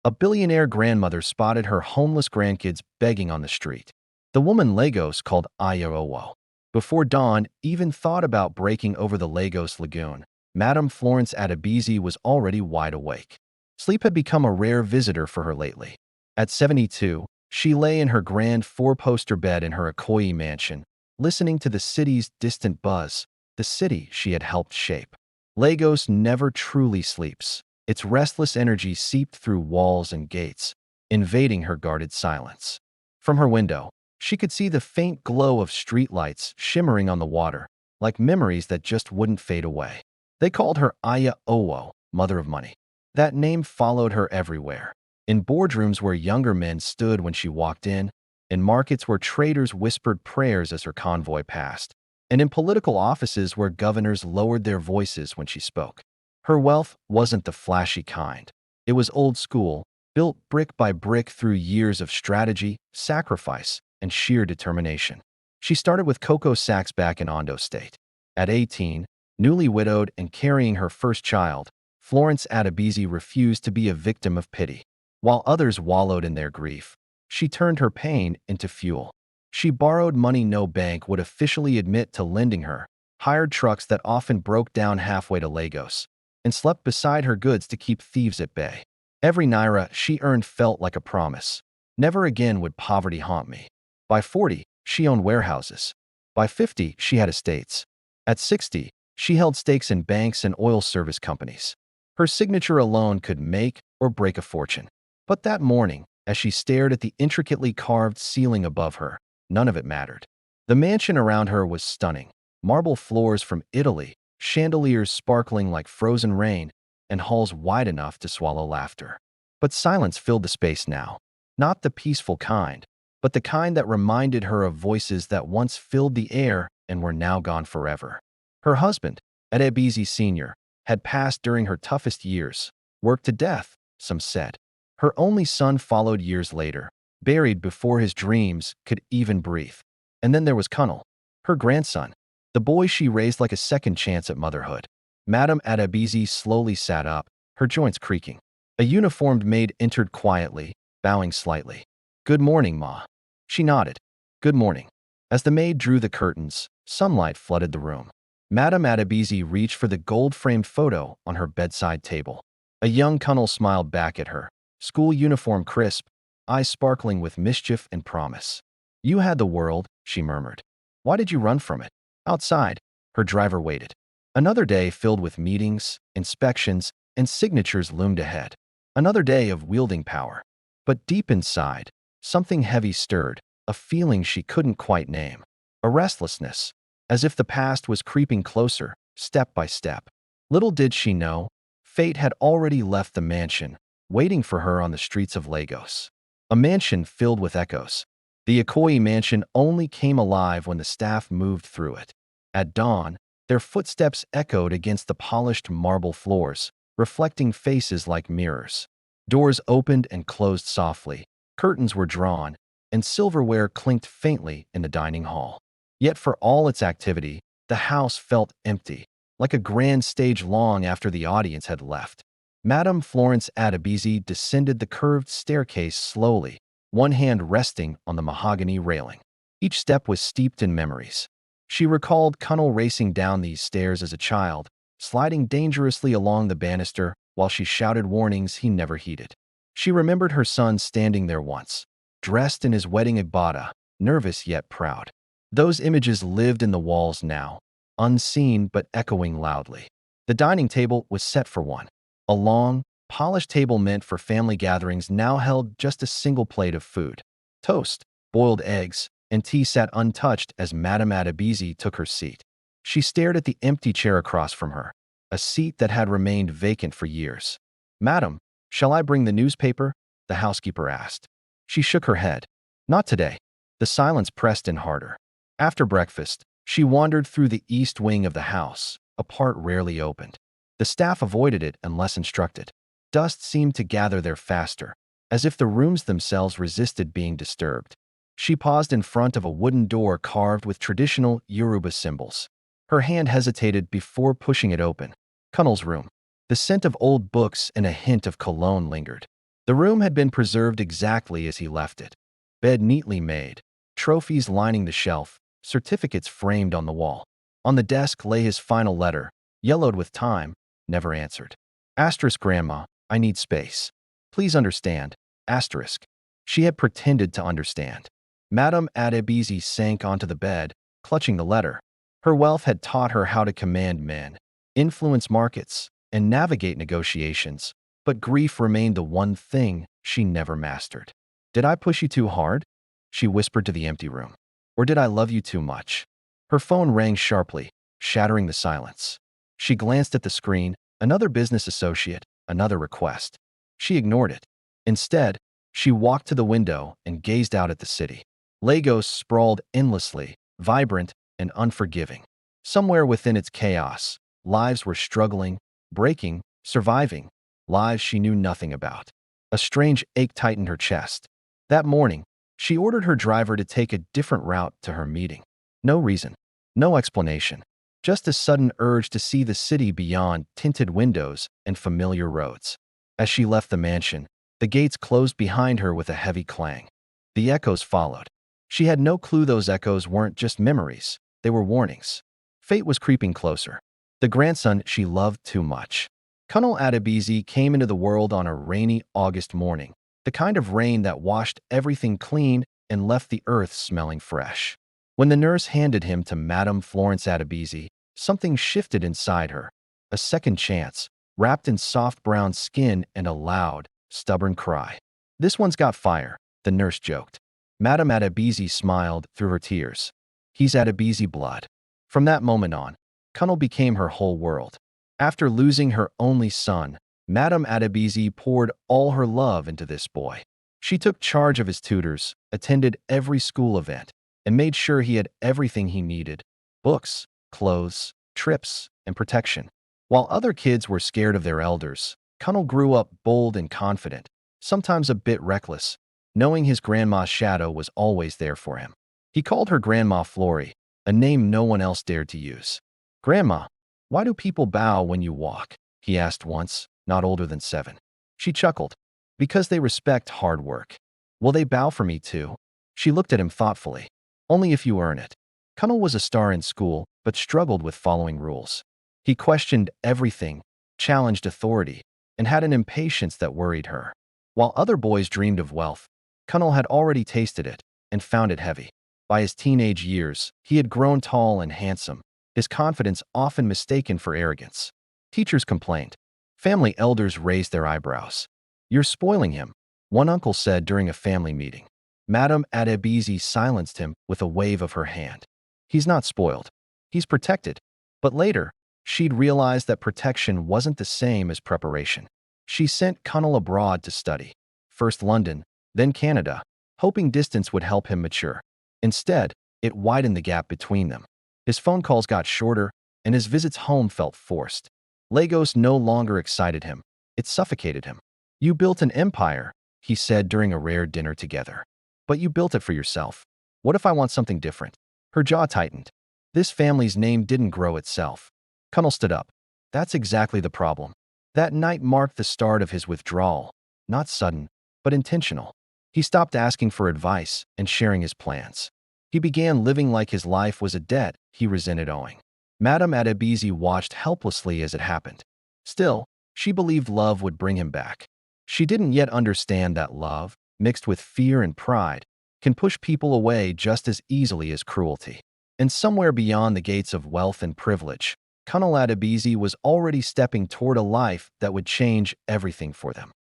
A billionaire grandmother spotted her homeless grandkids begging on the street. The woman Lagos called Ajegunle. Before Dawn even thought about breaking over the Lagos lagoon, Madame Florence Adabzy was already wide awake. Sleep had become a rare visitor for her lately. At 72, she lay in her grand four-poster bed in her Ikoyi mansion, listening to the city's distant buzz, the city she had helped shape. Lagos never truly sleeps. Its restless energy seeped through walls and gates, invading her guarded silence. From her window, she could see the faint glow of streetlights shimmering on the water, like memories that just wouldn't fade away. They called her Aya Owo, Mother of Money. That name followed her everywhere. In boardrooms where younger men stood when she walked in markets where traders whispered prayers as her convoy passed, and in political offices where governors lowered their voices when she spoke. Her wealth wasn't the flashy kind. It was old school, built brick by brick through years of strategy, sacrifice, and sheer determination. She started with Cocoa Sacks back in Ondo State. At 18, newly widowed and carrying her first child, Florence Adabzy refused to be a victim of pity. While others wallowed in their grief, she turned her pain into fuel. She borrowed money no bank would officially admit to lending her, hired trucks that often broke down halfway to Lagos, and slept beside her goods to keep thieves at bay. Every naira she earned felt like a promise. Never again would poverty haunt me. By 40, she owned warehouses. By 50, she had estates. At 60, she held stakes in banks and oil service companies. Her signature alone could make or break a fortune. But that morning, as she stared at the intricately carved ceiling above her, none of it mattered. The mansion around her was stunning. Marble floors from Italy, chandeliers sparkling like frozen rain, and halls wide enough to swallow laughter. But silence filled the space now. Not the peaceful kind, but the kind that reminded her of voices that once filled the air and were now gone forever. Her husband, Adabzy Sr., had passed during her toughest years, worked to death, some said. Her only son followed years later, buried before his dreams could even breathe. And then there was Cunnel, her grandson, the boy she raised like a second chance at motherhood. Madame Adabzy slowly sat up, her joints creaking. A uniformed maid entered quietly, bowing slightly. "Good morning, Ma." She nodded. "Good morning." As the maid drew the curtains, sunlight flooded the room. Madame Adabzy reached for the gold-framed photo on her bedside table. A young Cunnel smiled back at her, school uniform crisp, eyes sparkling with mischief and promise. "You had the world," she murmured. "Why did you run from it?" Outside, her driver waited. Another day filled with meetings, inspections, and signatures loomed ahead. Another day of wielding power. But deep inside, something heavy stirred, a feeling she couldn't quite name. A restlessness, as if the past was creeping closer, step by step. Little did she know, fate had already left the mansion, waiting for her on the streets of Lagos. A mansion filled with echoes. The Ikoyi mansion only came alive when the staff moved through it. At dawn, their footsteps echoed against the polished marble floors, reflecting faces like mirrors. Doors opened and closed softly, curtains were drawn, and silverware clinked faintly in the dining hall. Yet for all its activity, the house felt empty, like a grand stage long after the audience had left. Madame Florence Adabzy descended the curved staircase slowly, one hand resting on the mahogany railing. Each step was steeped in memories. She recalled Cunnel racing down these stairs as a child, sliding dangerously along the banister while she shouted warnings he never heeded. She remembered her son standing there once, dressed in his wedding agbada, nervous yet proud. Those images lived in the walls now, unseen but echoing loudly. The dining table was set for one. A long, polished table meant for family gatherings now held just a single plate of food. Toast, boiled eggs, and tea sat untouched as Madame Adabzy took her seat. She stared at the empty chair across from her, a seat that had remained vacant for years. "Madam, shall I bring the newspaper?" the housekeeper asked. She shook her head. "Not today." The silence pressed in harder. After breakfast, she wandered through the east wing of the house, a part rarely opened. The staff avoided it unless instructed. Dust seemed to gather there faster, as if the rooms themselves resisted being disturbed. She paused in front of a wooden door carved with traditional Yoruba symbols. Her hand hesitated before pushing it open. Cunnel's room. The scent of old books and a hint of cologne lingered. The room had been preserved exactly as he left it. Bed neatly made, trophies lining the shelf, certificates framed on the wall. On the desk lay his final letter, yellowed with time, never answered. Asterisk Grandma, I need space. Please understand. Asterisk. She had pretended to understand. Madame Adabzy sank onto the bed, clutching the letter. Her wealth had taught her how to command men, influence markets, and navigate negotiations, but grief remained the one thing she never mastered. Did I push you too hard? She whispered to the empty room. Or did I love you too much? Her phone rang sharply, shattering the silence. She glanced at the screen, another business associate, another request. She ignored it. Instead, she walked to the window and gazed out at the city. Lagos sprawled endlessly, vibrant and unforgiving. Somewhere within its chaos, lives were struggling, breaking, surviving, lives she knew nothing about. A strange ache tightened her chest. That morning, she ordered her driver to take a different route to her meeting. No reason, no explanation, just a sudden urge to see the city beyond tinted windows and familiar roads. As she left the mansion, the gates closed behind her with a heavy clang. The echoes followed. She had no clue those echoes weren't just memories, they were warnings. Fate was creeping closer. The grandson she loved too much. Cunnel Adabzy came into the world on a rainy August morning, the kind of rain that washed everything clean and left the earth smelling fresh. When the nurse handed him to Madame Florence Adabzy, something shifted inside her. A second chance, wrapped in soft brown skin and a loud, stubborn cry. This one's got fire, the nurse joked. Madame Adabzy smiled through her tears. He's Adabzy blood. From that moment on, Cunnel became her whole world. After losing her only son, Madame Adabzy poured all her love into this boy. She took charge of his tutors, attended every school event, and made sure he had everything he needed: books, clothes, trips, and protection. While other kids were scared of their elders, Cunnel grew up bold and confident, sometimes a bit reckless, knowing his grandma's shadow was always there for him. He called her Grandma Flory, a name no one else dared to use. Grandma, why do people bow when you walk? He asked once, not older than 7. She chuckled. Because they respect hard work. Will they bow for me too? She looked at him thoughtfully. Only if you earn it. Cunnel was a star in school, but struggled with following rules. He questioned everything, challenged authority, and had an impatience that worried her. While other boys dreamed of wealth, Cunnel had already tasted it and found it heavy. By his teenage years, he had grown tall and handsome, his confidence often mistaken for arrogance. Teachers complained. Family elders raised their eyebrows. You're spoiling him, one uncle said during a family meeting. Madame Adabzy silenced him with a wave of her hand. He's not spoiled. He's protected. But later, she'd realized that protection wasn't the same as preparation. She sent Cunnel abroad to study. First London, then Canada, hoping distance would help him mature. Instead, it widened the gap between them. His phone calls got shorter, and his visits home felt forced. Lagos no longer excited him. It suffocated him. You built an empire, he said during a rare dinner together. But you built it for yourself. What if I want something different? Her jaw tightened. This family's name didn't grow itself. Cunnel stood up. That's exactly the problem. That night marked the start of his withdrawal. Not sudden, but intentional. He stopped asking for advice and sharing his plans. He began living like his life was a debt he resented owing. Madame Adabzy watched helplessly as it happened. Still, she believed love would bring him back. She didn't yet understand that love, mixed with fear and pride, can push people away just as easily as cruelty. And somewhere beyond the gates of wealth and privilege, Cunnel Adabzy was already stepping toward a life that would change everything for them.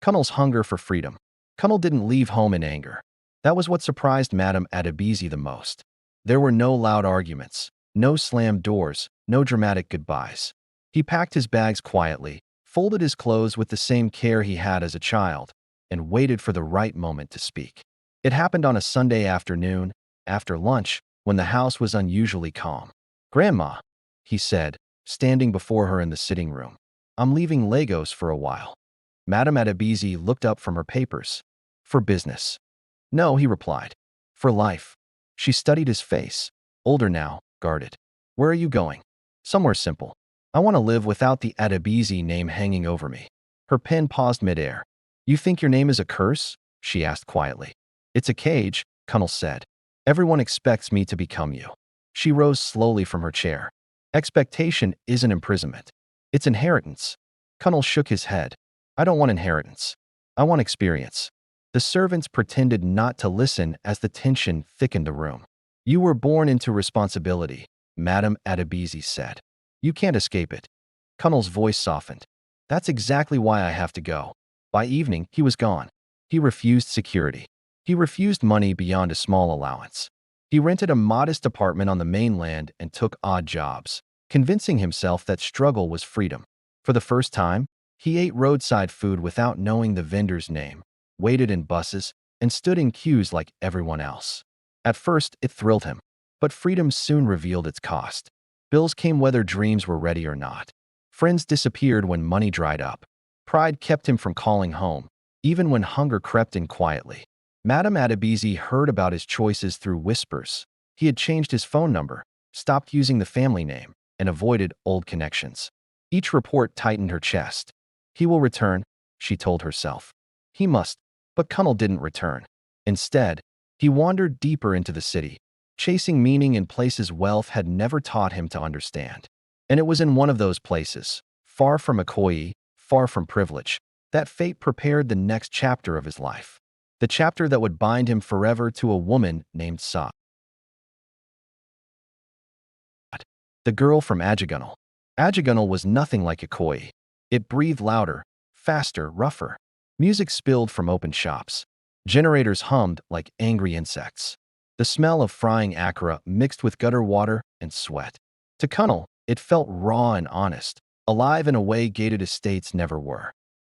Cunnel's hunger for freedom. Cunnel didn't leave home in anger. That was what surprised Madame Adabzy the most. There were no loud arguments, no slammed doors, no dramatic goodbyes. He packed his bags quietly, folded his clothes with the same care he had as a child, and waited for the right moment to speak. It happened on a Sunday afternoon, after lunch, when the house was unusually calm. Grandma, he said, standing before her in the sitting room. I'm leaving Lagos for a while. Madame Adabzy looked up from her papers. For business. No, he replied. For life. She studied his face. Older now, guarded. Where are you going? Somewhere simple. I want to live without the Adabzy name hanging over me. Her pen paused midair. You think your name is a curse? She asked quietly. It's a cage, Cunnel said. Everyone expects me to become you. She rose slowly from her chair. Expectation isn't imprisonment. It's inheritance. Cunnel shook his head. I don't want inheritance. I want experience. The servants pretended not to listen as the tension thickened the room. You were born into responsibility, Madame Adabzy said. You can't escape it. Cunnel's voice softened. That's exactly why I have to go. By evening, he was gone. He refused security. He refused money beyond a small allowance. He rented a modest apartment on the mainland and took odd jobs, convincing himself that struggle was freedom. For the first time, he ate roadside food without knowing the vendor's name, waited in buses, and stood in queues like everyone else. At first, it thrilled him, but freedom soon revealed its cost. Bills came whether dreams were ready or not. Friends disappeared when money dried up. Pride kept him from calling home, even when hunger crept in quietly. Madame Adabzy heard about his choices through whispers. He had changed his phone number, stopped using the family name, and avoided old connections. Each report tightened her chest. He will return, she told herself. He must, but Cunnel didn't return. Instead, he wandered deeper into the city, chasing meaning in places wealth had never taught him to understand. And it was in one of those places, far from Ikoyi, far from privilege, that fate prepared the next chapter of his life. The chapter that would bind him forever to a woman named Sa. The girl from Ajegunle. Ajegunle was nothing like Ikoyi. It breathed louder, faster, rougher. Music spilled from open shops. Generators hummed like angry insects. The smell of frying akara mixed with gutter water and sweat. To Cunnel, it felt raw and honest, alive in a way gated estates never were.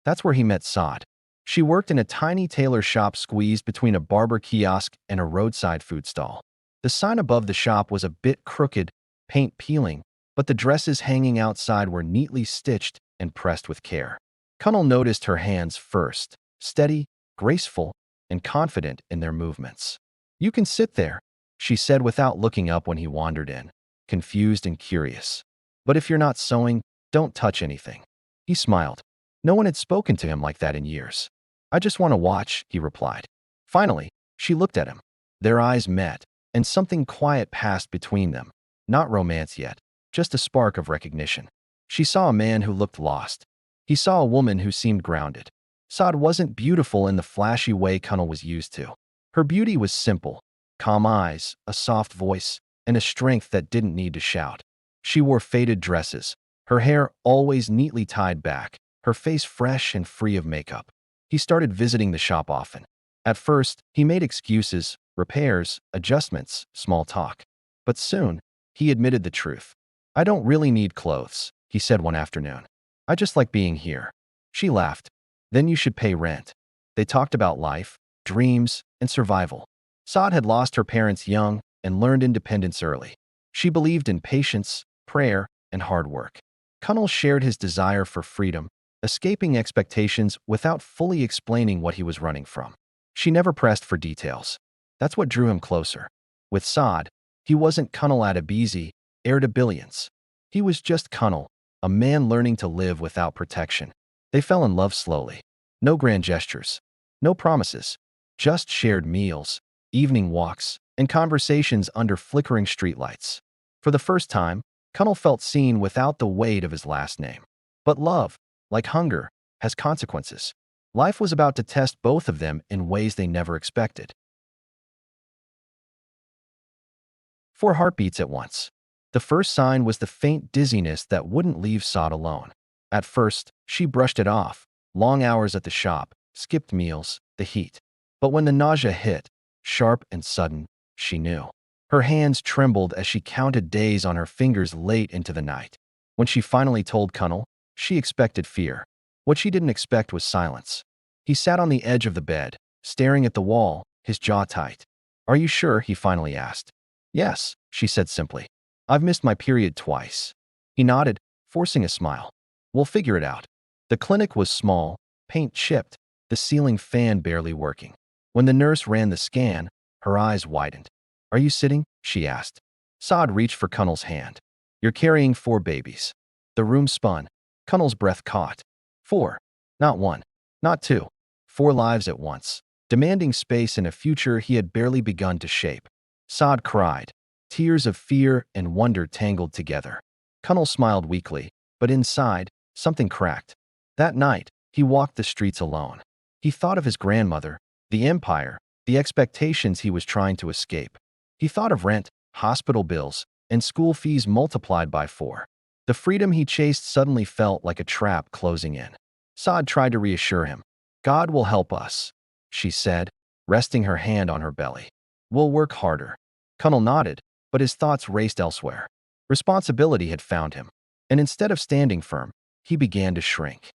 That's where he met Saad. She worked in a tiny tailor shop squeezed between a barber kiosk and a roadside food stall. The sign above the shop was a bit crooked, paint peeling, but the dresses hanging outside were neatly stitched and pressed with care. Cunnel noticed her hands first, steady, graceful, and confident in their movements. You can sit there, she said without looking up when he wandered in, confused and curious. But if you're not sewing, don't touch anything. He smiled. No one had spoken to him like that in years. I just want to watch, he replied. Finally, she looked at him. Their eyes met, and something quiet passed between them. Not romance yet, just a spark of recognition. She saw a man who looked lost. He saw a woman who seemed grounded. Saad wasn't beautiful in the flashy way Cunnel was used to. Her beauty was simple, calm eyes, a soft voice, and a strength that didn't need to shout. She wore faded dresses, her hair always neatly tied back, her face fresh and free of makeup. He started visiting the shop often. At first, he made excuses, repairs, adjustments, small talk. But soon, he admitted the truth. I don't really need clothes, he said one afternoon. I just like being here. She laughed. Then you should pay rent. They talked about life, dreams, and survival. Saad had lost her parents young and learned independence early. She believed in patience, prayer, and hard work. Cunnel shared his desire for freedom, escaping expectations without fully explaining what he was running from. She never pressed for details. That's what drew him closer. With Saad, he wasn't Cunnel Adabzy, heir to billions. He was just Cunnel, a man learning to live without protection. They fell in love slowly. No grand gestures, no promises, just shared meals, evening walks, and conversations under flickering streetlights. For the first time, Cunnel felt seen without the weight of his last name. But love, like hunger, has consequences. Life was about to test both of them in ways they never expected. 4 heartbeats at once. The first sign was the faint dizziness that wouldn't leave Saad alone. At first, she brushed it off. Long hours at the shop, skipped meals, the heat. But when the nausea hit, sharp and sudden, she knew. Her hands trembled as she counted days on her fingers late into the night. When she finally told Cunnel, she expected fear. What she didn't expect was silence. He sat on the edge of the bed, staring at the wall, his jaw tight. Are you sure? He finally asked. Yes, she said simply. I've missed my period twice. He nodded, forcing a smile. We'll figure it out. The clinic was small, paint chipped, the ceiling fan barely working. When the nurse ran the scan, her eyes widened. Are you sitting? She asked. Saad reached for Cunnel's hand. You're carrying 4 babies. The room spun. Cunnel's breath caught. 4. Not 1. Not 2. 4 lives at once, demanding space in a future he had barely begun to shape. Saad cried. Tears of fear and wonder tangled together. Cunnel smiled weakly, but inside, something cracked. That night, he walked the streets alone. He thought of his grandmother, the empire, the expectations he was trying to escape. He thought of rent, hospital bills, and school fees multiplied by 4. The freedom he chased suddenly felt like a trap closing in. Saad tried to reassure him. God will help us, she said, resting her hand on her belly. We'll work harder. Cunnel nodded, but his thoughts raced elsewhere. Responsibility had found him, and instead of standing firm, he began to shrink.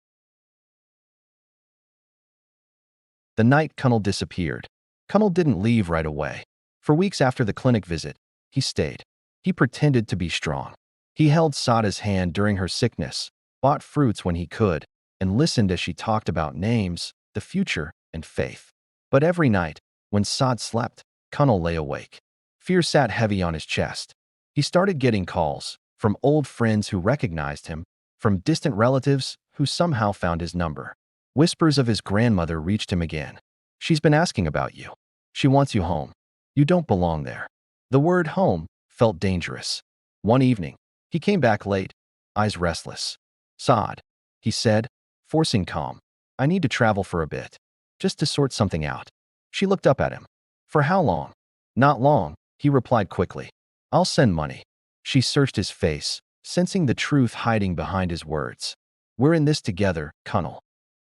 The night Cunnel disappeared. Cunnel didn't leave right away. For weeks after the clinic visit, he stayed. He pretended to be strong. He held Sada's hand during her sickness, bought fruits when he could, and listened as she talked about names, the future, and faith. But every night, when Saad slept, Cunnel lay awake. Fear sat heavy on his chest. He started getting calls from old friends who recognized him, from distant relatives who somehow found his number. Whispers of his grandmother reached him again. She's been asking about you. She wants you home. You don't belong there. The word home felt dangerous. One evening, he came back late, eyes restless. Saad, he said, forcing calm. I need to travel for a bit, just to sort something out. She looked up at him. For how long? Not long, he replied quickly. I'll send money. She searched his face, sensing the truth hiding behind his words. We're in this together, Cunnel.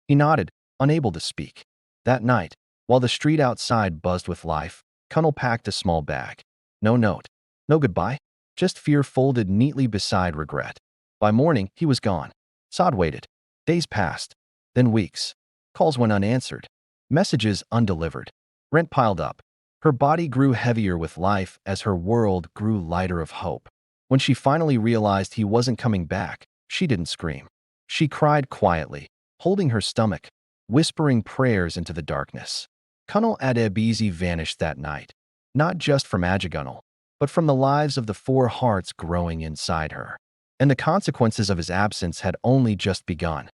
He nodded, unable to speak. That night, while the street outside buzzed with life, Cunnel packed a small bag. No note. No goodbye. Just fear folded neatly beside regret. By morning, he was gone. Saad waited. Days passed. Then weeks. Calls went unanswered. Messages undelivered. Rent piled up. Her body grew heavier with life as her world grew lighter of hope. When she finally realized he wasn't coming back, she didn't scream. She cried quietly, holding her stomach, whispering prayers into the darkness. Madame Adabzy vanished that night, not just from Ajegunle, but from the lives of the 4 hearts growing inside her. And the consequences of his absence had only just begun.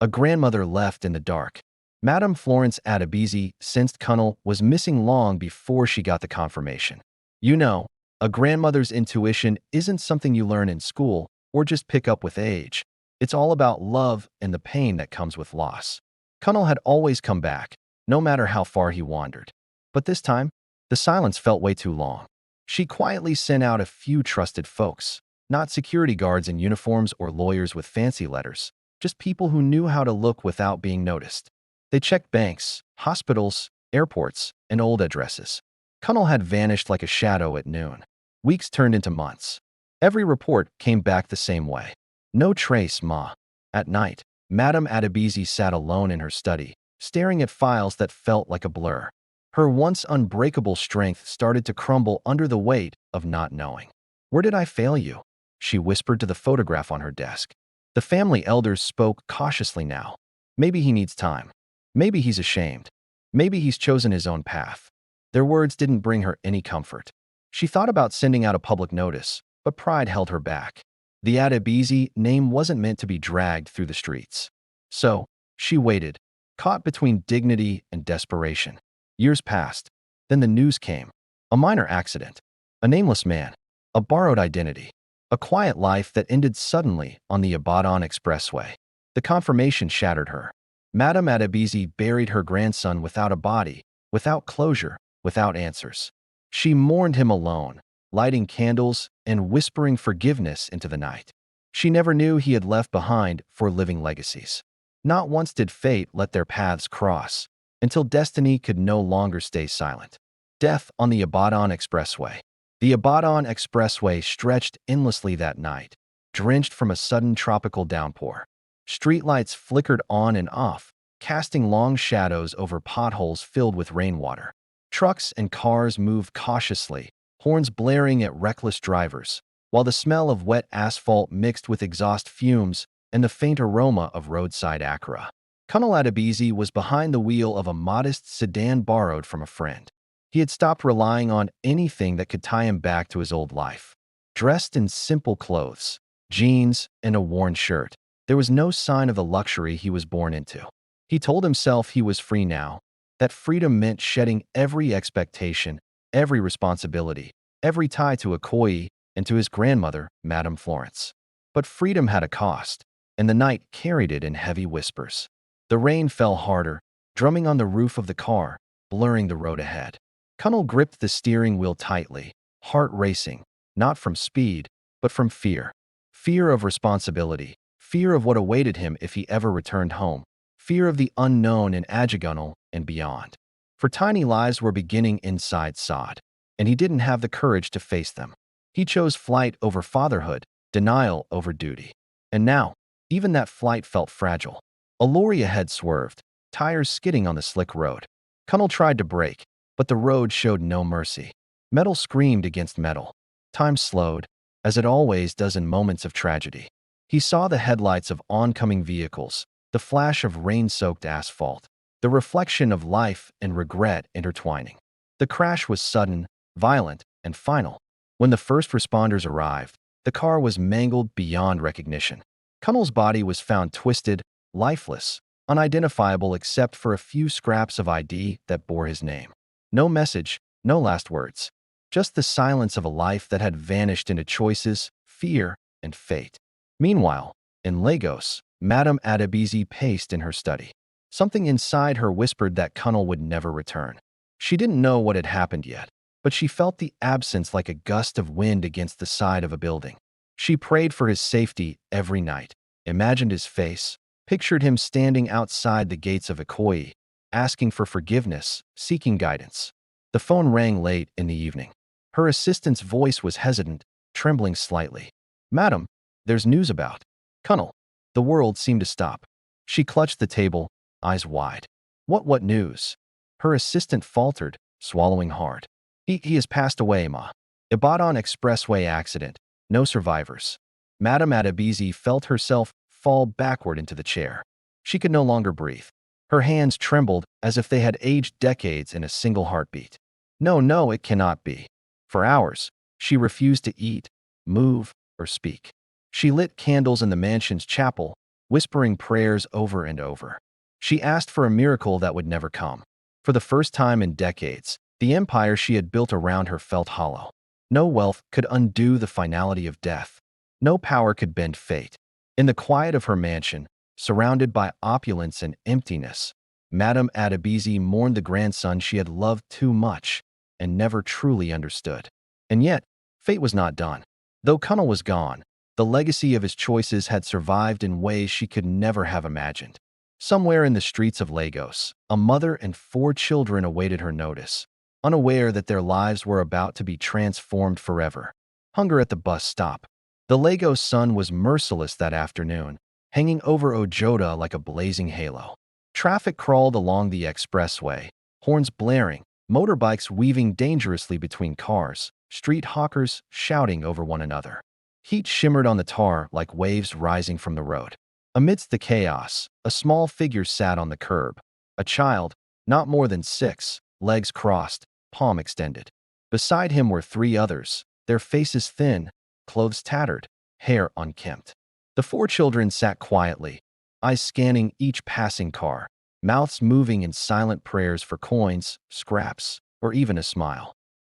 A grandmother left in the dark. Madame Florence Adabzy sensed Cunnel was missing long before she got the confirmation. You know, a grandmother's intuition isn't something you learn in school or just pick up with age. It's all about love and the pain that comes with loss. Cunnel had always come back, no matter how far he wandered. But this time, the silence felt way too long. She quietly sent out a few trusted folks, not security guards in uniforms or lawyers with fancy letters, just people who knew how to look without being noticed. They checked banks, hospitals, airports, and old addresses. Cunnel had vanished like a shadow at noon. Weeks turned into months. Every report came back the same way. No trace, ma. At night, Madame Adabzy sat alone in her study, staring at files that felt like a blur. Her once unbreakable strength started to crumble under the weight of not knowing. Where did I fail you? She whispered to the photograph on her desk. The family elders spoke cautiously now. Maybe he needs time. Maybe he's ashamed. Maybe he's chosen his own path. Their words didn't bring her any comfort. She thought about sending out a public notice, but pride held her back. The Adabzy name wasn't meant to be dragged through the streets. So, she waited, caught between dignity and desperation. Years passed. Then the news came. A minor accident. A nameless man. A borrowed identity. A quiet life that ended suddenly on the Ibadan Expressway. The confirmation shattered her. Madame Adabzy buried her grandson without a body, without closure, without answers. She mourned him alone, lighting candles and whispering forgiveness into the night. She never knew he had left behind 4 living legacies. Not once did fate let their paths cross, until destiny could no longer stay silent. Death on the Ibadan Expressway. The Ibadan Expressway stretched endlessly that night, drenched from a sudden tropical downpour. Streetlights flickered on and off, casting long shadows over potholes filled with rainwater. Trucks and cars moved cautiously, horns blaring at reckless drivers, while the smell of wet asphalt mixed with exhaust fumes and the faint aroma of roadside acra. Cunnel Adabzy was behind the wheel of a modest sedan borrowed from a friend. He had stopped relying on anything that could tie him back to his old life. Dressed in simple clothes, jeans, and a worn shirt. There was no sign of the luxury he was born into. He told himself he was free now, that freedom meant shedding every expectation, every responsibility, every tie to Okoye and to his grandmother, Madame Florence. But freedom had a cost, and the night carried it in heavy whispers. The rain fell harder, drumming on the roof of the car, blurring the road ahead. Cunnel gripped the steering wheel tightly, heart racing, not from speed, but from fear. Fear of responsibility, fear of what awaited him if he ever returned home, fear of the unknown in Ajegunle and beyond. For tiny lives were beginning inside Sod, and he didn't have the courage to face them. He chose flight over fatherhood, denial over duty. And now, even that flight felt fragile. A lorry ahead swerved, tires skidding on the slick road. Cunnel tried to brake, but the road showed no mercy. Metal screamed against metal. Time slowed, as it always does in moments of tragedy. He saw the headlights of oncoming vehicles, the flash of rain-soaked asphalt, the reflection of life and regret intertwining. The crash was sudden, violent, and final. When the first responders arrived, the car was mangled beyond recognition. Cunnel's body was found twisted, lifeless, unidentifiable except for a few scraps of ID that bore his name. No message, no last words. Just the silence of a life that had vanished into choices, fear, and fate. Meanwhile, in Lagos, Madame Adabzy paced in her study. Something inside her whispered that Cunnel would never return. She didn't know what had happened yet, but she felt the absence like a gust of wind against the side of a building. She prayed for his safety every night, imagined his face, pictured him standing outside the gates of Okoye, asking for forgiveness, seeking guidance. The phone rang late in the evening. Her assistant's voice was hesitant, trembling slightly. "Madam, there's news about Cunnel." The world seemed to stop. She clutched the table, eyes wide. What news?" Her assistant faltered, swallowing hard. He has passed away, ma. Ibadan Expressway accident. No survivors." Madame Adabzy felt herself fall backward into the chair. She could no longer breathe. Her hands trembled as if they had aged decades in a single heartbeat. No, it cannot be. For hours, she refused to eat, move, or speak. She lit candles in the mansion's chapel, whispering prayers over and over. She asked for a miracle that would never come. For the first time in decades, the empire she had built around her felt hollow. No wealth could undo the finality of death. No power could bend fate. In the quiet of her mansion, surrounded by opulence and emptiness, Madame Adabzy mourned the grandson she had loved too much and never truly understood. And yet, fate was not done. Though Cunnel was gone, the legacy of his choices had survived in ways she could never have imagined. Somewhere in the streets of Lagos, a mother and 4 children awaited her notice, unaware that their lives were about to be transformed forever. Hunger at the bus stop. The Lagos sun was merciless that afternoon, hanging over Ojota like a blazing halo. Traffic crawled along the expressway, horns blaring, motorbikes weaving dangerously between cars, street hawkers shouting over one another. Heat shimmered on the tar like waves rising from the road. Amidst the chaos, a small figure sat on the curb. A child, not more than 6, legs crossed, palm extended. Beside him were 3 others, their faces thin, clothes tattered, hair unkempt. The 4 children sat quietly, eyes scanning each passing car, mouths moving in silent prayers for coins, scraps, or even a smile.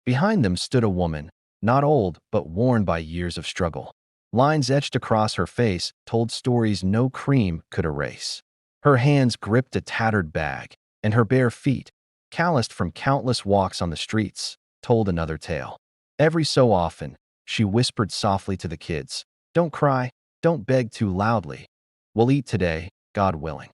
Behind them stood a woman, not old but worn by years of struggle. Lines etched across her face told stories no cream could erase. Her hands gripped a tattered bag, and her bare feet, calloused from countless walks on the streets, told another tale. Every so often, she whispered softly to the kids, "Don't cry, don't beg too loudly. We'll eat today, God willing."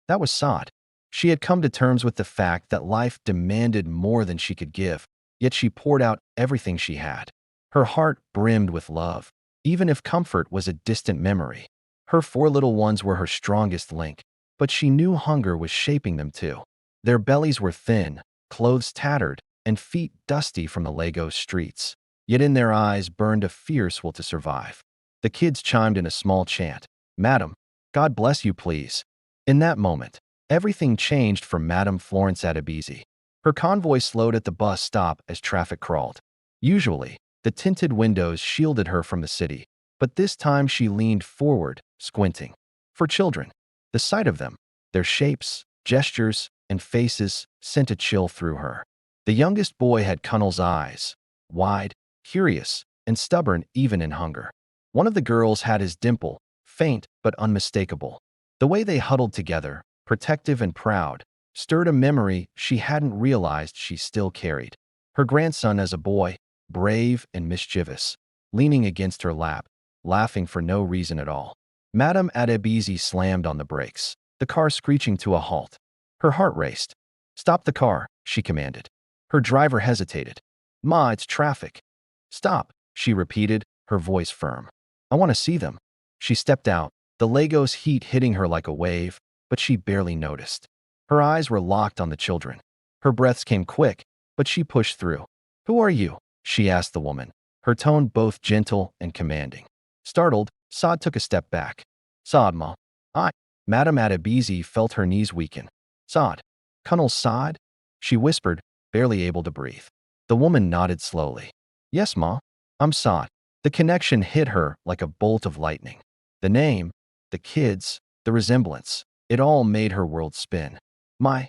That was Sod. She had come to terms with the fact that life demanded more than she could give, yet she poured out everything she had. Her heart brimmed with love, even if comfort was a distant memory. Her 4 little ones were her strongest link, but she knew hunger was shaping them too. Their bellies were thin, clothes tattered, and feet dusty from the Lagos streets. Yet in their eyes burned a fierce will to survive. The kids chimed in a small chant, "Madam, God bless you please." In that moment, everything changed for Madame Florence Adabzy. Her convoy slowed at the bus stop as traffic crawled. Usually, the tinted windows shielded her from the city, But this time she leaned forward, squinting. For children. The sight of them, their shapes, gestures, and faces sent a chill through her. The youngest boy had Cunnel's eyes, wide, curious, and stubborn even in hunger. One of the girls had his dimple, faint but unmistakable. The way they huddled together, protective and proud, stirred a memory she hadn't realized she still carried. Her grandson as a boy, brave and mischievous, leaning against her lap, laughing for no reason at all. Madame Adabzy slammed on the brakes, the car screeching to a halt. Her heart raced. "Stop the car," she commanded. Her driver hesitated. "Ma, it's traffic." "Stop," she repeated, her voice firm. "I want to see them." She stepped out, the Legos heat hitting her like a wave, but she barely noticed. Her eyes were locked on the children. Her breaths came quick, but she pushed through. "Who are you?" she asked the woman, her tone both gentle and commanding. Startled, Saad took a step back. "Saad, ma." "I." Madame Adabzy felt her knees weaken. "Saad. Cunnel Saad?" she whispered, barely able to breathe. The woman nodded slowly. "Yes, ma. I'm Saad." The connection hit her like a bolt of lightning. The name, the kids, the resemblance, it all made her world spin. My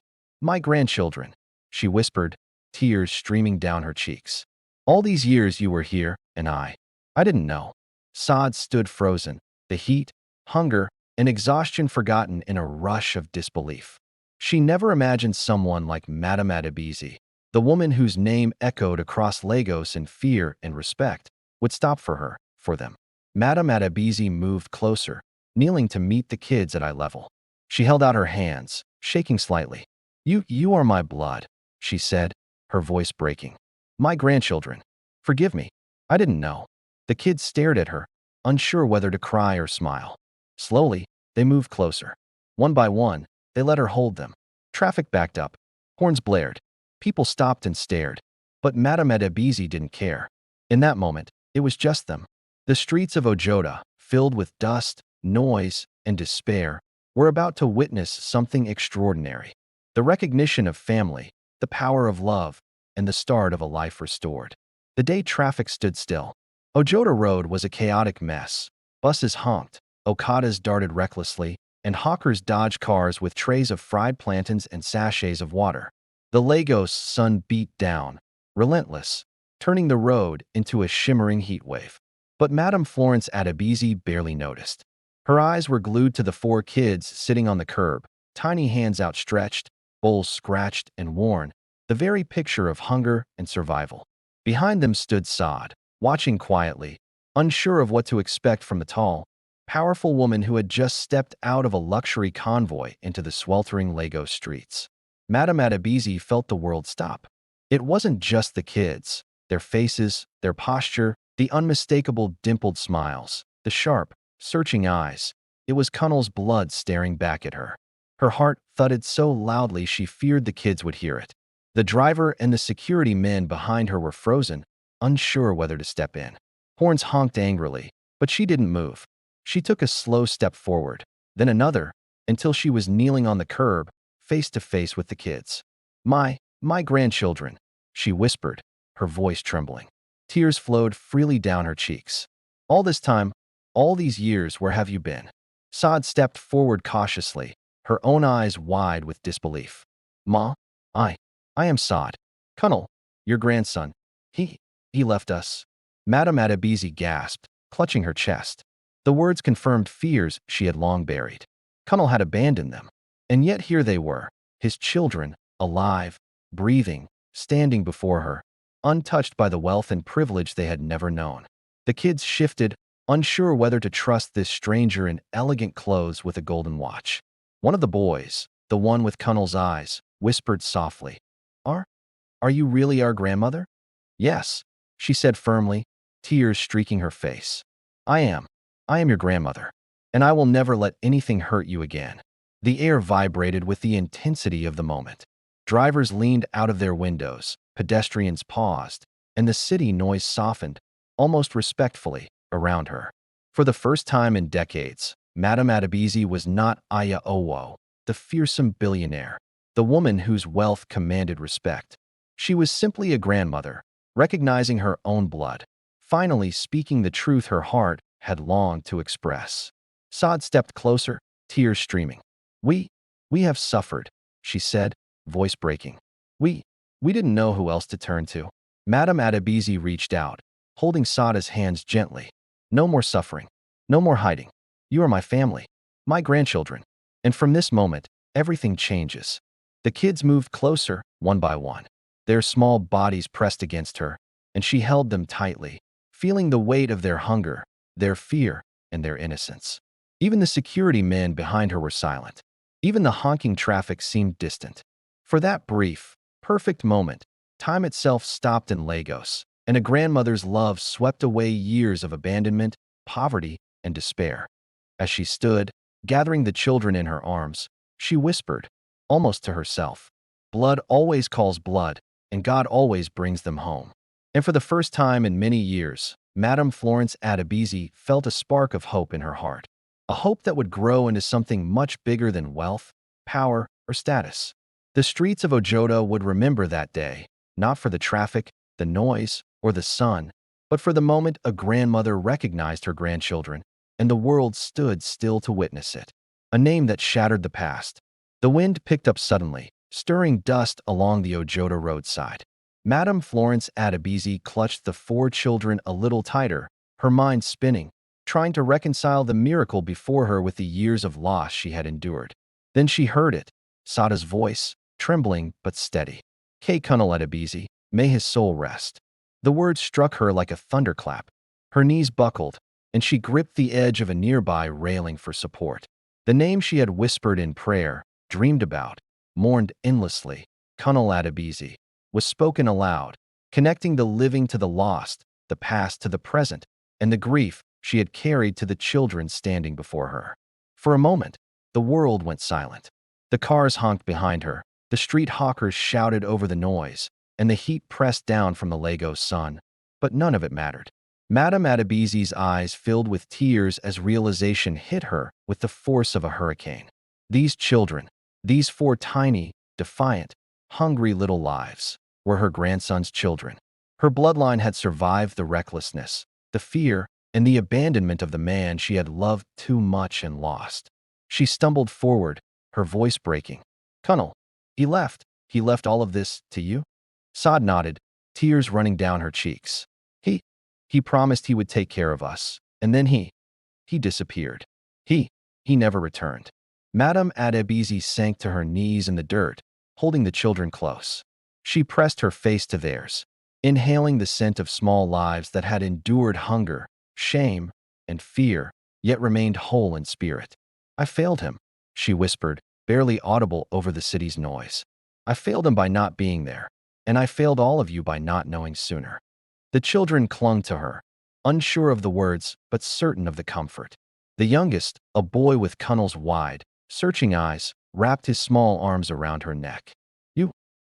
grandchildren," she whispered, tears streaming down her cheeks. "All these years you were here, and I didn't know." Saad stood frozen, the heat, hunger, and exhaustion forgotten in a rush of disbelief. She never imagined someone like Madame Adabzy, the woman whose name echoed across Lagos in fear and respect, would stop for them. Madame Adabzy moved closer, kneeling to meet the kids at eye level. She held out her hands, shaking slightly. You are my blood," she said, her voice breaking. "My grandchildren. Forgive me. I didn't know." The kids stared at her, unsure whether to cry or smile. Slowly, they moved closer. One by one, they let her hold them. Traffic backed up. Horns blared. People stopped and stared. But Madame Adabzy didn't care. In that moment, it was just them. The streets of Ojoda, filled with dust, noise, and despair, were about to witness something extraordinary. The recognition of family, the power of love, and the start of a life restored. The day traffic stood still. Ojoda Road was a chaotic mess. Buses honked, Okadas darted recklessly, and hawkers dodged cars with trays of fried plantains and sachets of water. The Lagos sun beat down, relentless, turning the road into a shimmering heat wave. But Madame Florence Adabzy barely noticed. Her eyes were glued to the four kids sitting on the curb, tiny hands outstretched, bowls scratched and worn, the very picture of hunger and survival. Behind them stood Saad, watching quietly, unsure of what to expect from the tall, powerful woman who had just stepped out of a luxury convoy into the sweltering Lagos streets. Madame Adabzy felt the world stop. It wasn't just the kids, their faces, their posture, the unmistakable dimpled smiles, the sharp, searching eyes. It was Cunnel's blood staring back at her. Her heart thudded so loudly she feared the kids would hear it. The driver and the security men behind her were frozen, unsure whether to step in. Horns honked angrily, but she didn't move. She took a slow step forward, then another, until she was kneeling on the curb, face to face with the kids. My grandchildren," she whispered, her voice trembling. Tears flowed freely down her cheeks. "All this time, all these years, where have you been?" Saad stepped forward cautiously, her own eyes wide with disbelief. "Ma, I am Saad. Cunnel, your grandson. He left us." Madame Adabzy gasped, clutching her chest. The words confirmed fears she had long buried. Cunnel had abandoned them. And yet here they were, his children, alive, breathing, standing before her, untouched by the wealth and privilege they had never known. The kids shifted, unsure whether to trust this stranger in elegant clothes with a golden watch. One of the boys, the one with Cunnel's eyes, whispered softly, Are you really our grandmother?" "Yes," she said firmly, tears streaking her face. I am your grandmother, and I will never let anything hurt you again." The air vibrated with the intensity of the moment. Drivers leaned out of their windows, pedestrians paused, and the city noise softened, almost respectfully, around her. For the first time in decades, Madame Adabzy was not Ajegunle, the fearsome billionaire, the woman whose wealth commanded respect. She was simply a grandmother, recognizing her own blood, finally speaking the truth her heart had longed to express. Saad stepped closer, tears streaming. We have suffered, she said, voice breaking. We didn't know who else to turn to. Madame Adabzy reached out, holding Saada's hands gently. No more suffering. No more hiding. You are my family, my grandchildren. And from this moment, everything changes. The kids moved closer, one by one. Their small bodies pressed against her, and she held them tightly, feeling the weight of their hunger, their fear, and their innocence. Even the security men behind her were silent. Even the honking traffic seemed distant. For that brief, perfect moment, time itself stopped in Lagos, and a grandmother's love swept away years of abandonment, poverty, and despair. As she stood, gathering the children in her arms, she whispered, almost to herself, "Blood always calls blood, and God always brings them home." And for the first time in many years, Madame Florence Adabzy felt a spark of hope in her heart, a hope that would grow into something much bigger than wealth, power, or status. The streets of Ojoda would remember that day, not for the traffic, the noise, or the sun, but for the moment a grandmother recognized her grandchildren, and the world stood still to witness it. A name that shattered the past. The wind picked up suddenly, stirring dust along the Ojoda roadside. Madame Florence Adabzy clutched the 4 children a little tighter, her mind spinning, trying to reconcile the miracle before her with the years of loss she had endured. Then she heard it, Sada's voice, trembling but steady. Cunnel Adabzy, may his soul rest. The words struck her like a thunderclap. Her knees buckled, and she gripped the edge of a nearby railing for support. The name she had whispered in prayer, dreamed about, mourned endlessly, Cunnel Adabzy, was spoken aloud, connecting the living to the lost, the past to the present, and the grief she had carried to the children standing before her. For a moment, the world went silent. The cars honked behind her, the street hawkers shouted over the noise, and the heat pressed down from the Lagos sun, but none of it mattered. Madame Adabzy's eyes filled with tears as realization hit her with the force of a hurricane. These children, these 4 tiny, defiant, hungry little lives, were her grandson's children. Her bloodline had survived the recklessness, the fear, and the abandonment of the man she had loved too much and lost. She stumbled forward, her voice breaking. "Cunnel, he left all of this to you?" Saad nodded, tears running down her cheeks. He promised he would take care of us, and then he disappeared. He never returned." Madame Adabzy sank to her knees in the dirt, holding the children close. She pressed her face to theirs, inhaling the scent of small lives that had endured hunger, shame, and fear, yet remained whole in spirit. "I failed him," she whispered, barely audible over the city's noise. "I failed him by not being there, and I failed all of you by not knowing sooner." The children clung to her, unsure of the words but certain of the comfort. The youngest, a boy with Cunnel's wide, searching eyes, wrapped his small arms around her neck.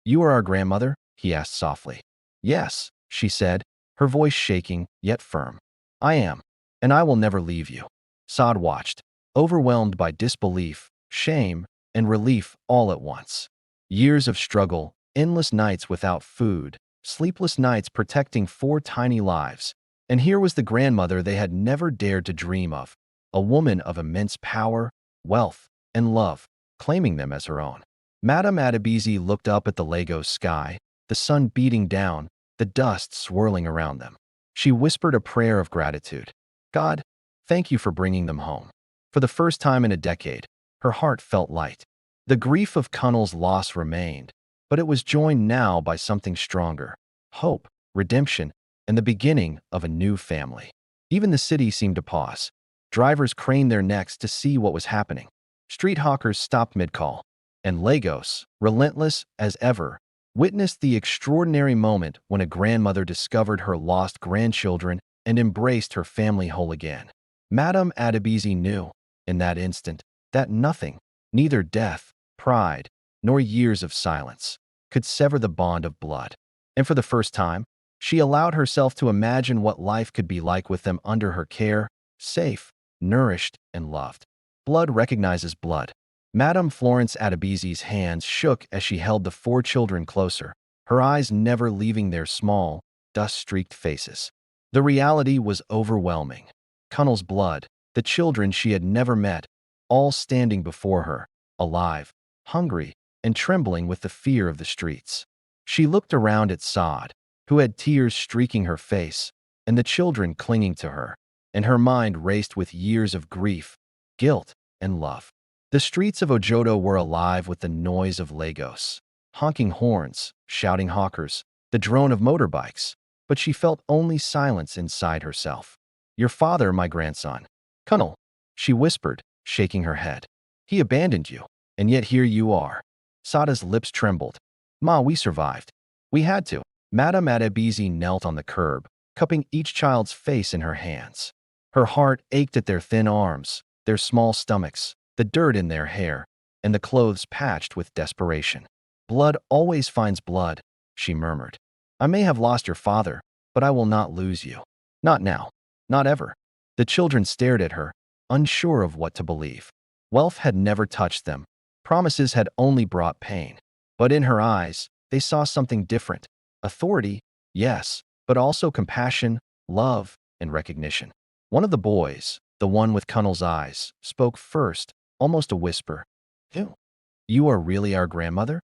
You are our grandmother?" he asked softly. "Yes," she said, her voice shaking, yet firm. "I am, and I will never leave you." Saad watched, overwhelmed by disbelief, shame, and relief all at once. Years of struggle, endless nights without food, sleepless nights protecting 4 tiny lives, and here was the grandmother they had never dared to dream of, a woman of immense power, wealth, and love, claiming them as her own. Madame Adabzy looked up at the Lagos sky, the sun beating down, the dust swirling around them. She whispered a prayer of gratitude. "God, thank you for bringing them home." For the first time in a decade, her heart felt light. The grief of Cunnel's loss remained, but it was joined now by something stronger: hope, redemption, and the beginning of a new family. Even the city seemed to pause. Drivers craned their necks to see what was happening. Street hawkers stopped mid-call, and Lagos, relentless as ever, witnessed the extraordinary moment when a grandmother discovered her lost grandchildren and embraced her family whole again. Madame Adabzy knew, in that instant, that nothing, neither death, pride, nor years of silence, could sever the bond of blood. And for the first time, she allowed herself to imagine what life could be like with them under her care, safe, nourished, and loved. Blood recognizes blood. Madame Florence Adabzy's hands shook as she held the 4 children closer, her eyes never leaving their small, dust-streaked faces. The reality was overwhelming. Cunnel's blood, the children she had never met, all standing before her, alive, hungry, and trembling with the fear of the streets. She looked around at Saad, who had tears streaking her face, and the children clinging to her, and her mind raced with years of grief, guilt, and love. The streets of Ojoto were alive with the noise of Lagos, honking horns, shouting hawkers, the drone of motorbikes, but she felt only silence inside herself. "Your father, my grandson. Cunnel," she whispered, shaking her head. "He abandoned you, and yet here you are." Sada's lips trembled. "Ma, we survived. We had to." Madame Adabzy knelt on the curb, cupping each child's face in her hands. Her heart ached at their thin arms, their small stomachs, the dirt in their hair, and the clothes patched with desperation. "Blood always finds blood," she murmured. "I may have lost your father, but I will not lose you. Not now. Not ever." The children stared at her, unsure of what to believe. Wealth had never touched them. Promises had only brought pain. But in her eyes, they saw something different. Authority, yes, but also compassion, love, and recognition. One of the boys, the one with Cunnel's eyes, spoke first, almost a whisper. "You? You are really our grandmother?"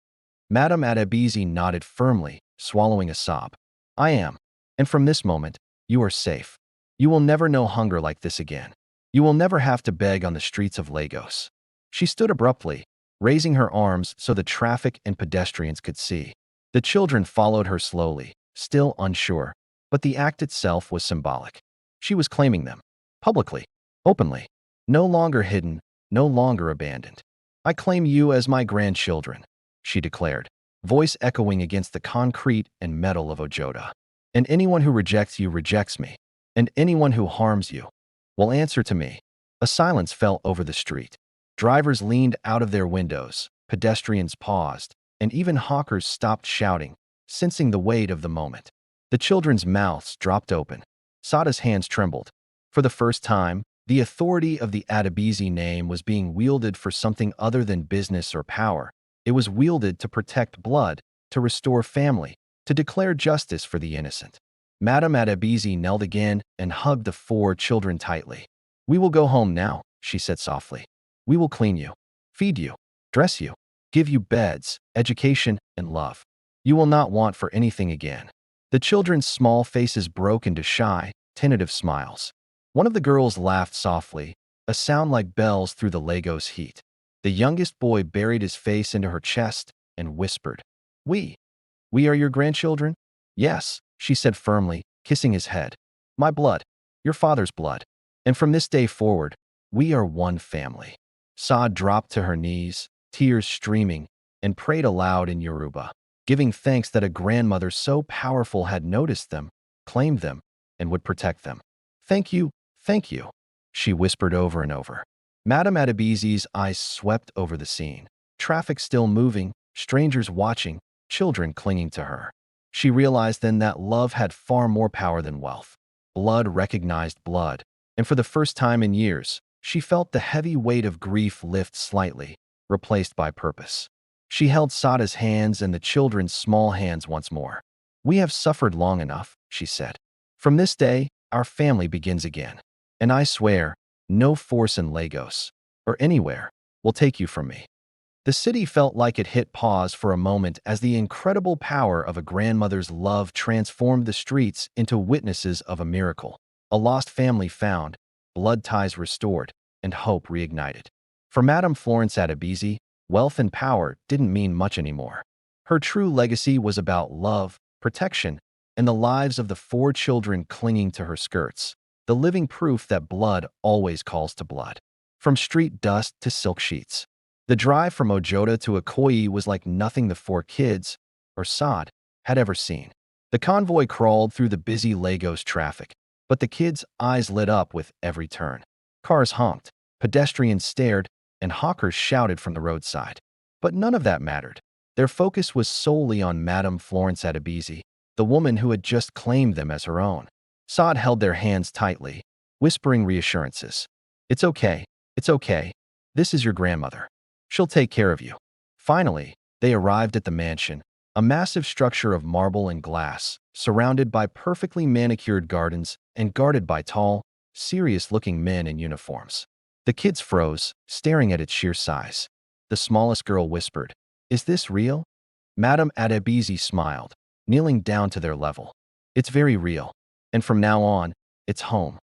Madame Adabzy nodded firmly, swallowing a sob. "I am. And from this moment, you are safe. You will never know hunger like this again. You will never have to beg on the streets of Lagos." She stood abruptly, raising her arms so the traffic and pedestrians could see. The children followed her slowly, still unsure, but the act itself was symbolic. She was claiming them, publicly, openly, no longer hidden, no longer abandoned. "I claim you as my grandchildren," she declared, voice echoing against the concrete and metal of Ojoto. "And anyone who rejects you rejects me, and anyone who harms you will answer to me." A silence fell over the street. Drivers leaned out of their windows, pedestrians paused, and even hawkers stopped shouting, sensing the weight of the moment. The children's mouths dropped open. Sada's hands trembled. For the first time, the authority of the Adabzy name was being wielded for something other than business or power. It was wielded to protect blood, to restore family, to declare justice for the innocent. Madame Adabzy knelt again and hugged the 4 children tightly. "We will go home now," she said softly. "We will clean you, feed you, dress you, give you beds, education, and love. You will not want for anything again." The children's small faces broke into shy, tentative smiles. One of the girls laughed softly, a sound like bells through the Lagos heat. The youngest boy buried his face into her chest and whispered, We are your grandchildren?" "Yes," she said firmly, kissing his head. "My blood, your father's blood. And from this day forward, we are one family." Saad dropped to her knees, tears streaming, and prayed aloud in Yoruba, giving thanks that a grandmother so powerful had noticed them, claimed them, and would protect them. Thank you," she whispered over and over. Madame Adabzy's eyes swept over the scene. Traffic still moving, strangers watching, children clinging to her. She realized then that love had far more power than wealth. Blood recognized blood, and for the first time in years, she felt the heavy weight of grief lift slightly, replaced by purpose. She held Sada's hands and the children's small hands once more. "We have suffered long enough," she said. "From this day, our family begins again. And I swear, no force in Lagos, or anywhere, will take you from me." The city felt like it hit pause for a moment as the incredible power of a grandmother's love transformed the streets into witnesses of a miracle. A lost family found, blood ties restored, and hope reignited. For Madame Florence Adabzy, wealth and power didn't mean much anymore. Her true legacy was about love, protection, and the lives of the 4 children clinging to her skirts, the living proof that blood always calls to blood. From street dust to silk sheets. The drive from Ojoto to Ikoyi was like nothing the 4 kids, or Saad, had ever seen. The convoy crawled through the busy Lagos traffic, but the kids' eyes lit up with every turn. Cars honked, pedestrians stared, and hawkers shouted from the roadside. But none of that mattered. Their focus was solely on Madame Florence Adabzy, the woman who had just claimed them as her own. Saad held their hands tightly, whispering reassurances. It's okay. This is your grandmother. She'll take care of you." Finally, they arrived at the mansion, a massive structure of marble and glass, surrounded by perfectly manicured gardens and guarded by tall, serious-looking men in uniforms. The kids froze, staring at its sheer size. The smallest girl whispered, "Is this real?" Madame Adabzy smiled, kneeling down to their level. "It's very real. And from now on, it's home."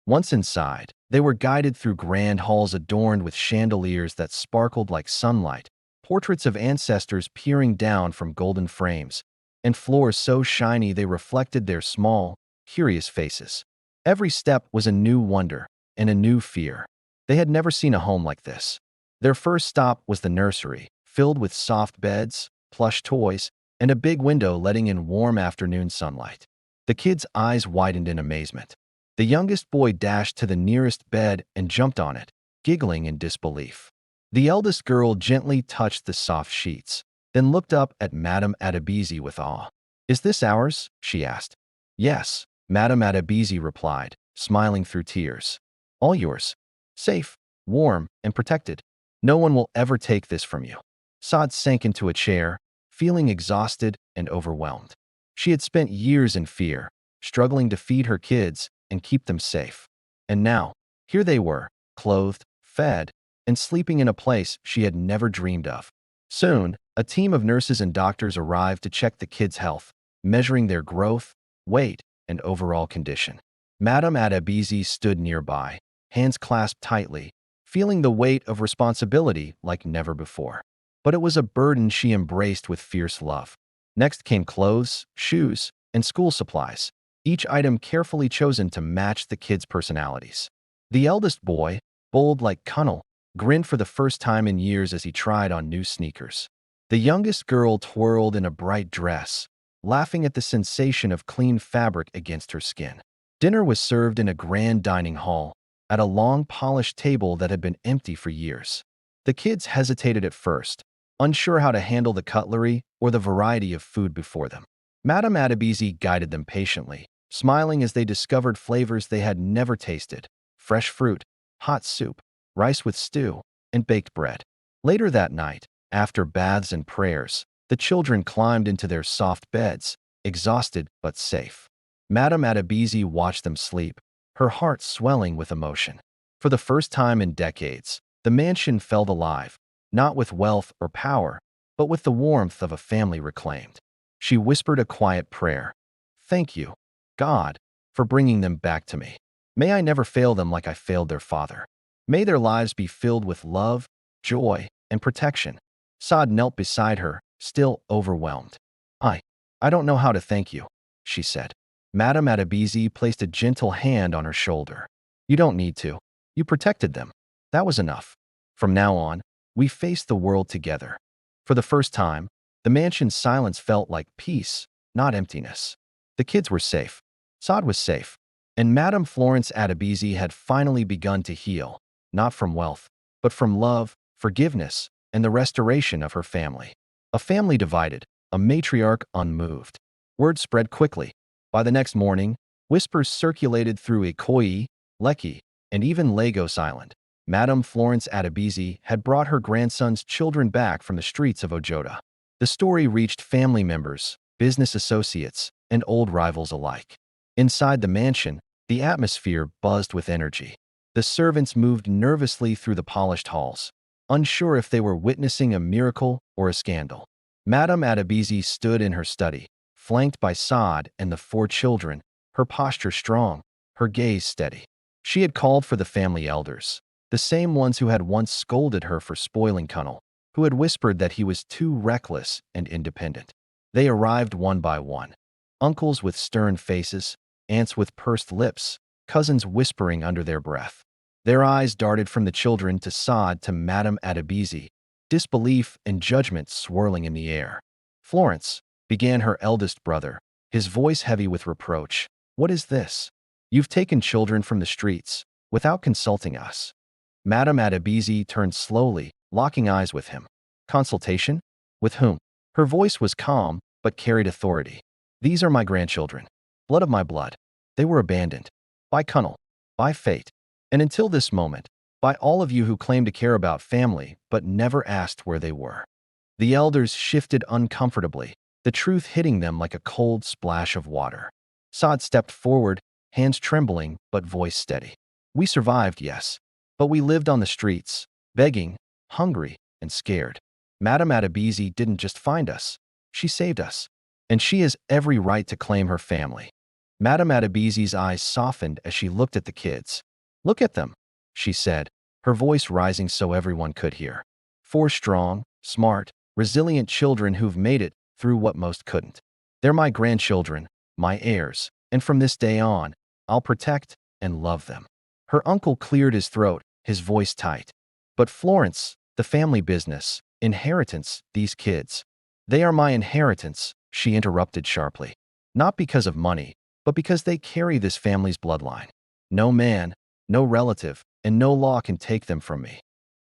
Once inside, they were guided through grand halls adorned with chandeliers that sparkled like sunlight, portraits of ancestors peering down from golden frames, and floors so shiny they reflected their small, curious faces. Every step was a new wonder and a new fear. They had never seen a home like this. Their first stop was the nursery, filled with soft beds, plush toys, and a big window letting in warm afternoon sunlight. The kids' eyes widened in amazement. The youngest boy dashed to the nearest bed and jumped on it, giggling in disbelief. The eldest girl gently touched the soft sheets, then looked up at Madame Adabzy with awe. "Is this ours?" she asked. "Yes," Madame Adabzy replied, smiling through tears. "All yours. Safe, warm, and protected. No one will ever take this from you." Saad sank into a chair, feeling exhausted and overwhelmed. She had spent years in fear, struggling to feed her kids and keep them safe. And now, here they were, clothed, fed, and sleeping in a place she had never dreamed of. Soon, a team of nurses and doctors arrived to check the kids' health, measuring their growth, weight, and overall condition. Madame Adabzy stood nearby, hands clasped tightly, feeling the weight of responsibility like never before. But it was a burden she embraced with fierce love. Next came clothes, shoes, and school supplies, each item carefully chosen to match the kids' personalities. The eldest boy, bold like Cunnel, grinned for the first time in years as he tried on new sneakers. The youngest girl twirled in a bright dress, laughing at the sensation of clean fabric against her skin. Dinner was served in a grand dining hall, at a long polished table that had been empty for years. The kids hesitated at first, unsure how to handle the cutlery or the variety of food before them. Madame Adabzy guided them patiently, smiling as they discovered flavors they had never tasted: fresh fruit, hot soup, rice with stew, and baked bread. Later that night, after baths and prayers, the children climbed into their soft beds, exhausted but safe. Madame Adabzy watched them sleep, her heart swelling with emotion. For the first time in decades, the mansion felt alive, not with wealth or power, but with the warmth of a family reclaimed. She whispered a quiet prayer. "Thank you, God, for bringing them back to me. May I never fail them like I failed their father. May their lives be filled with love, joy, and protection." Saad knelt beside her, still overwhelmed. I don't know how to thank you," she said. Madame Adabzy placed a gentle hand on her shoulder. "You don't need to. You protected them. That was enough. From now on, we face the world together." For the first time, the mansion's silence felt like peace, not emptiness. The kids were safe. Saad was safe. And Madame Florence Adabzy had finally begun to heal, not from wealth, but from love, forgiveness, and the restoration of her family. A family divided, a matriarch unmoved. Word spread quickly. By the next morning, whispers circulated through Ikoyi, Lekki, and even Lagos Island. Madame Florence Adabzy had brought her grandson's children back from the streets of Ojota. The story reached family members, business associates, and old rivals alike. Inside the mansion, the atmosphere buzzed with energy. The servants moved nervously through the polished halls, unsure if they were witnessing a miracle or a scandal. Madame Adabzy stood in her study, flanked by Saad and the 4 children, her posture strong, her gaze steady. She had called for the family elders, the same ones who had once scolded her for spoiling Cunnel, who had whispered that he was too reckless and independent. They arrived one by one. Uncles with stern faces, aunts with pursed lips, cousins whispering under their breath. Their eyes darted from the children to Saad to Madame Adabzy, disbelief and judgment swirling in the air. "Florence," began her eldest brother, his voice heavy with reproach, "what is this? You've taken children from the streets, without consulting us." Madame Adabzy turned slowly, locking eyes with him. "Consultation? With whom?" Her voice was calm, but carried authority. "These are my grandchildren, blood of my blood. They were abandoned. By Cunnel. By fate. And until this moment, by all of you who claim to care about family, but never asked where they were." The elders shifted uncomfortably, the truth hitting them like a cold splash of water. Saad stepped forward, hands trembling but voice steady. We survived, yes, but we lived on the streets, begging, hungry, and scared. Madame Adabzy didn't just find us, she saved us, and she has every right to claim her family. Madame Adabzy's eyes softened as she looked at the kids. Look at them, she said, her voice rising so everyone could hear. 4 strong, smart, resilient children who've made it through what most couldn't. They're my grandchildren, my heirs, and from this day on, I'll protect and love them. Her uncle cleared his throat, his voice tight. But Florence, the family business, inheritance, these kids. They are my inheritance, she interrupted sharply. Not because of money, but because they carry this family's bloodline. No man, no relative, and no law can take them from me.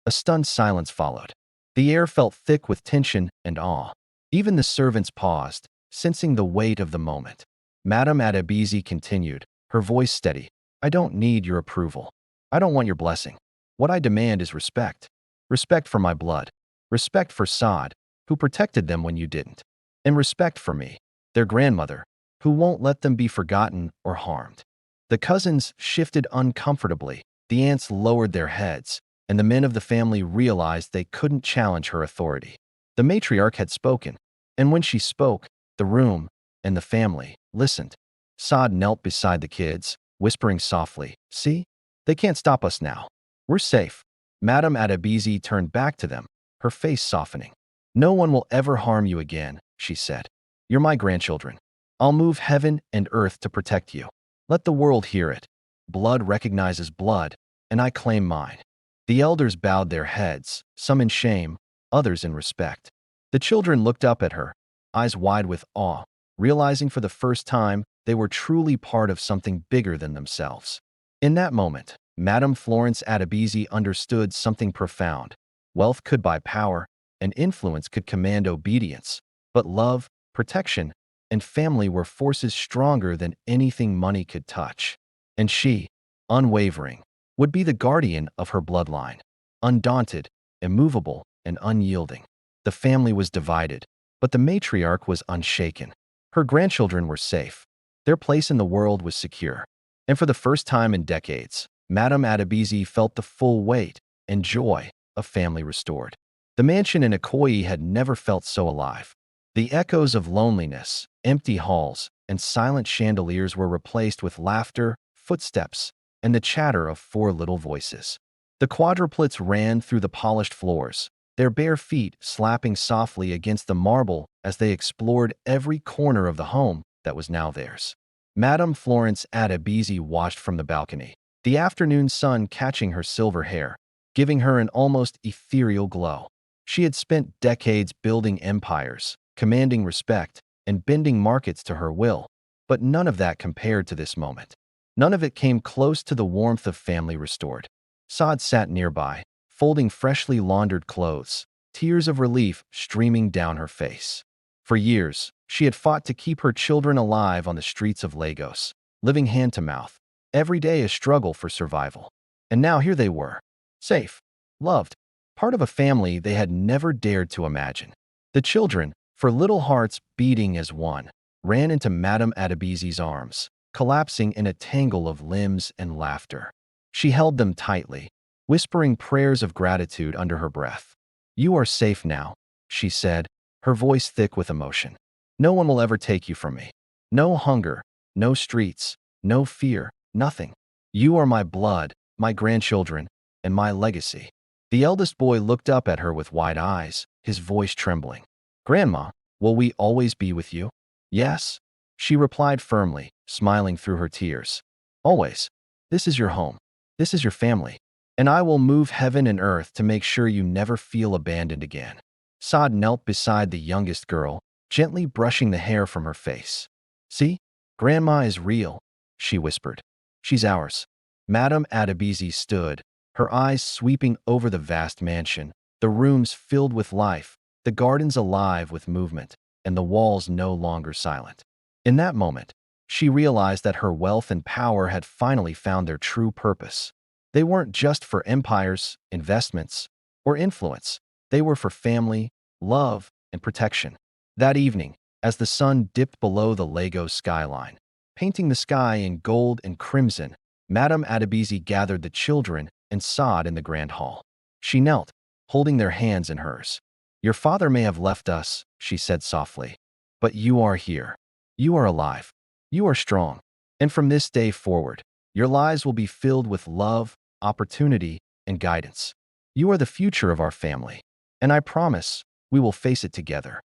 A stunned silence followed. The air felt thick with tension and awe. Even the servants paused, sensing the weight of the moment. Madame Adabzy continued, her voice steady. I don't need your approval. I don't want your blessing. What I demand is respect. Respect for my blood. Respect for Saad, who protected them when you didn't. And respect for me, their grandmother, who won't let them be forgotten or harmed. The cousins shifted uncomfortably, the aunts lowered their heads, and the men of the family realized they couldn't challenge her authority. The matriarch had spoken, and when she spoke, the room and the family listened. Saad knelt beside the kids, whispering softly, "See? They can't stop us now. We're safe." Madame Adabzy turned back to them, her face softening. "No one will ever harm you again," she said. "You're my grandchildren. I'll move heaven and earth to protect you. Let the world hear it. Blood recognizes blood, and I claim mine." The elders bowed their heads, some in shame, others in respect. The children looked up at her, eyes wide with awe, realizing for the first time they were truly part of something bigger than themselves. In that moment, Madame Florence Adabzy understood something profound. Wealth could buy power, and influence could command obedience, but love, protection, and family were forces stronger than anything money could touch. And she, unwavering, would be the guardian of her bloodline. Undaunted, immovable, and unyielding. The family was divided, but the matriarch was unshaken. Her grandchildren were safe. Their place in the world was secure. And for the first time in decades, Madame Adabzy felt the full weight and joy of family restored. The mansion in Ikoyi had never felt so alive. The echoes of loneliness, empty halls, and silent chandeliers were replaced with laughter, footsteps, and the chatter of 4 little voices. The quadruplets ran through the polished floors, their bare feet slapping softly against the marble as they explored every corner of the home that was now theirs. Madame Florence Adabzy watched from the balcony, the afternoon sun catching her silver hair, giving her an almost ethereal glow. She had spent decades building empires, commanding respect, and bending markets to her will, but none of that compared to this moment. None of it came close to the warmth of family restored. Saad sat nearby, folding freshly laundered clothes, tears of relief streaming down her face. For years, she had fought to keep her children alive on the streets of Lagos, living hand to mouth, every day a struggle for survival. And now here they were, safe, loved, part of a family they had never dared to imagine. The children, for little hearts beating as one, ran into Madame Adabzy's arms, collapsing in a tangle of limbs and laughter. She held them tightly, whispering prayers of gratitude under her breath. "You are safe now," she said, her voice thick with emotion. "No one will ever take you from me. No hunger, no streets, no fear, nothing. You are my blood, my grandchildren, and my legacy." The eldest boy looked up at her with wide eyes, his voice trembling. "Grandma, will we always be with you?" "Yes," she replied firmly, smiling through her tears. "Always. This is your home. This is your family. And I will move heaven and earth to make sure you never feel abandoned again." Saad knelt beside the youngest girl, gently brushing the hair from her face. "See? Grandma is real," she whispered. "She's ours." Madame Adabzy stood, her eyes sweeping over the vast mansion, the rooms filled with life, the gardens alive with movement, and the walls no longer silent. In that moment, she realized that her wealth and power had finally found their true purpose. They weren't just for empires, investments, or influence. They were for family, love, and protection. That evening, as the sun dipped below the Lagos skyline, painting the sky in gold and crimson. Madame Adabzy gathered the children and sobbed in the grand hall. She knelt, holding their hands in hers. "Your father may have left us," she said softly, "but you are here. You are alive. You are strong. And from this day forward, your lives will be filled with love, opportunity, and guidance. You are the future of our family, and I promise we will face it together."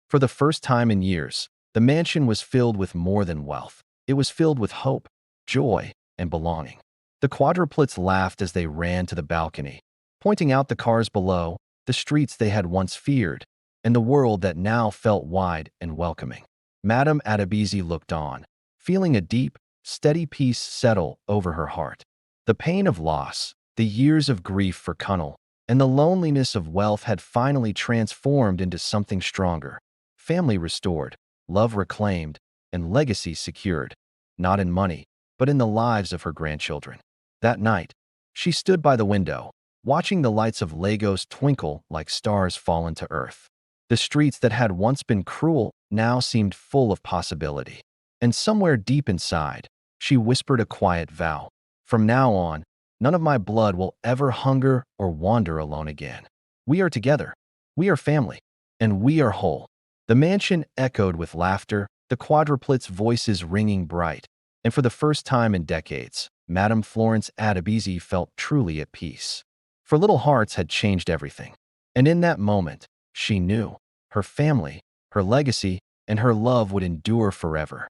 For the first time in years, the mansion was filled with more than wealth. It was filled with hope, joy, and belonging. The quadruplets laughed as they ran to the balcony, pointing out the cars below, the streets they had once feared, and the world that now felt wide and welcoming. Madame Adabzy looked on, feeling a deep, steady peace settle over her heart. The pain of loss, the years of grief for Cunnel, and the loneliness of wealth had finally transformed into something stronger. Family restored, love reclaimed, and legacy secured, not in money, but in the lives of her grandchildren. That night, she stood by the window, watching the lights of Lagos twinkle like stars fallen to earth. The streets that had once been cruel now seemed full of possibility. And somewhere deep inside, she whispered a quiet vow. "From now on, none of my blood will ever hunger or wander alone again. We are together, we are family, and we are whole." The mansion echoed with laughter, the quadruplets' voices ringing bright, and for the first time in decades, Madame Florence Adabzy felt truly at peace. For Little Hearts had changed everything, and in that moment, she knew her family, her legacy, and her love would endure forever.